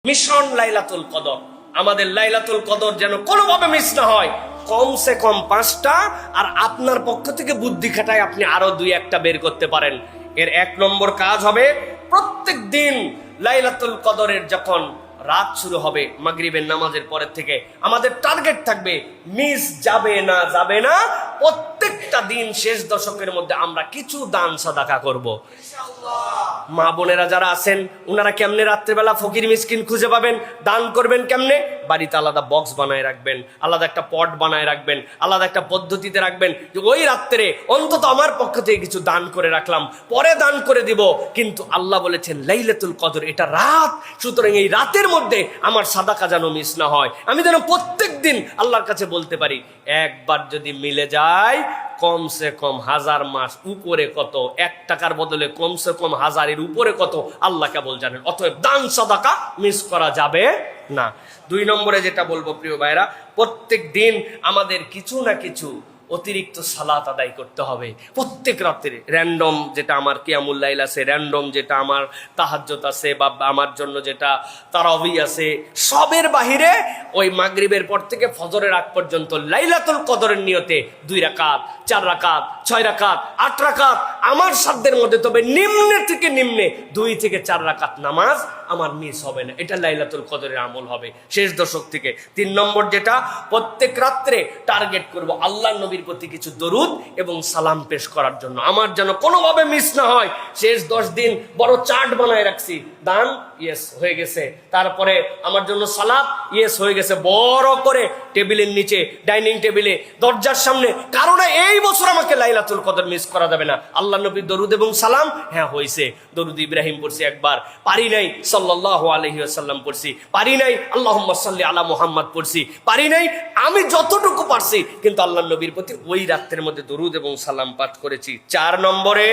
Mission লাইলাতুল কদর। আমাদের লাইলাতুল কদর যেন কোনোভাবে মিস না হয়। কমসে কম 5টা, আর আপনার পক্ষ থেকে বুদ্ধি খাটায় আপনি আরো 2-1টা বের করতে পারেন। এর 1 নম্বর কাজ হবে, প্রত্যেক দিন লাইলাতুল কদরের যখন রাত শুরু হবে মাগরিবের নামাজের পরের থেকে আমাদের টার্গেট থাকবে মিস যাবে না। প্রত্যেকটা দিন শেষ দশকের মধ্যে আমরা কিছু দান সাদাকা করব। মা বোনেরা যারা আছেন ওনারা কেমনে রাত্রেবেলা ফকির মিসকিন খুঁজে পাবেন, দান করবেন কেমনে? বাড়িতে আলাদা বক্স বানায় রাখবেন, আলাদা একটা পট বানায় রাখবেন, আলাদা একটা পদ্ধতিতে রাখবেন যে ওই রাত্রে অন্তত আমার পক্ষ থেকে কিছু দান করে রাখলাম, পরে দান করে দিব। কিন্তু আল্লাহ বলেছেন লাইলাতুল কদর এটা রাত, সুতরাং এই রাতের মধ্যে আমার সাদাকা যেন মিস না হয়। আমি যেন প্রত্যেক দিন আল্লাহর কাছে বলতে পারি, একবার যদি মিলে যায় কমসে কম 1000 মাস উপরে কত, 1 টাকার বদলে কমসে কম 1000-এর উপরে কত আল্লাহ কেবল জানেন। অতএব দান সাদাকা মিস করা যাবে না। 2 নম্বরে যেটা বলবো প্রিয় ভাইরা, প্রত্যেক দিন আমাদের কিছু না কিছু অতিরিক্ত সালাত আদায় করতে হবে প্রত্যেক রাত্রে। র্যান্ডম যেটা আমার কিয়ামুল লাইল আছে, র্যান্ডম যেটা আমার তাহাজ্জুদ আছে, বা আমার জন্য যেটা তারাবি আছে, সবের বাহিরে ওই মাগরিবের পর থেকে ফজরের আগ পর্যন্ত লাইলাতুল কদরের নিয়তে 2 রাকাত, 4 রাকাত, 6 রাকাত, 8 রাকাত আমার সাধ্যের মধ্যে, তবে নিম্নে থেকে নিম্নে 2 থেকে 4 রাকাত নামাজ আমার মিস হবে না। এটা লাইলাতুল কদরের আমল হবে শেষ দশক থেকে। 3 নম্বর যেটা, প্রত্যেক রাত্রে টার্গেট করব আল্লাহ নবীর প্রতি কিছু দরুদ এবং সালাম পেশ করার জন্য। আমার যেন কোনোভাবে মিস না হয়। শেষ 10 দিন বড় চার্ট বানায় রাখছি, দান ইয়েস হয়ে গেছে, তারপরে আমার জন্য সালাত ইয়েস হয়ে গেছে, বড় করে টেবিলের নিচে, ডাইনিং টেবিলে, দরজার সামনে। কারণ এই বছর আমাকে লাইলাতুল কদর মিস করা যাবে না। আল্লাহ নবীর দরুদ এবং সালাম হ্যাঁ হয়েছে, দরুদ ইব্রাহিম পড়ছি একবার, পারি নাই সাল্লাল্লাহু আলাইহি ওয়াসাল্লাম পড়ছি, পারি নাই আল্লাহুম্মা সাল্লি আলা মুহাম্মাদ পড়ছি, পারি নাই, আমি যতটুকু পারছি কিন্তু আল্লাহ নবীর প্রতি ওই রাতের মধ্যে দরুদ এবং সালাম পাঠ করেছি। 4 নম্বরে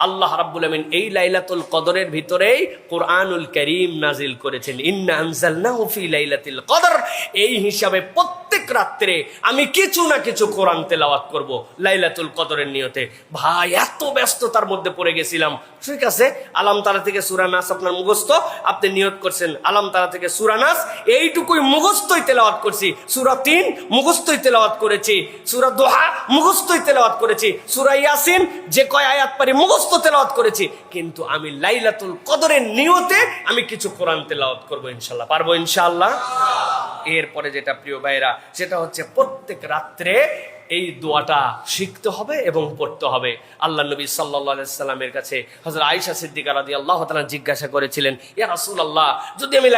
আল্লাহ রাব্বুল আমিন এই লাইলাতুল কদরের ভিতরেই কোরআনুল কারীম নাজিল করেছেন, ইন্না আনজালনাহু ফি লাইলাতিল কদর। এই হিসাবে প্রত্যেক রাত্রে আমি কিছু না কিছু কোরআন তেলাওয়াত করব লাইলাতুল কদরের নিয়তে। ভাই এত ব্যস্ততার মধ্যে পড়ে গেছিলাম, ঠিক আছে আলাম তারা থেকে সূরা নাস আপনার মুখস্থ, আপনি নিয়ত করছেন আলাম তারা থেকে সূরা নাস, এইটুকুই মুখস্থই তেলাওয়াত করছি। সূরা 3 মুখস্থই তেলাওয়াত করেছি, সূরা দোহা মুখস্থই তেলাওয়াত করেছি, সূরা ইয়াসিন যে কয় আয়াত পারি মুখস্থ তেলাওয়াত করেছি। কিন্তু আমি লাইলাতুল কদরের নিয়তে আমি কিছু কোরআন তেলাওয়াত করব ইনশাআল্লাহ, পারবো ইনশাআল্লাহ। এরপরে যেটা প্রিয় ভাইরা, সেটা হচ্ছে প্রত্যেক রাত্রে এই দোয়াটা শিখতে হবে এবং পড়তে হবে। আল্লাহ নবী সাল্লাল্লাহু আলাইহি সাল্লামের কাছে হযরত আয়েশা সিদ্দিকা রাদিয়াল্লাহু তাআলা জিজ্ঞাসা করেছিলেন, ইয়া রাসূলুল্লাহ, যদি আমি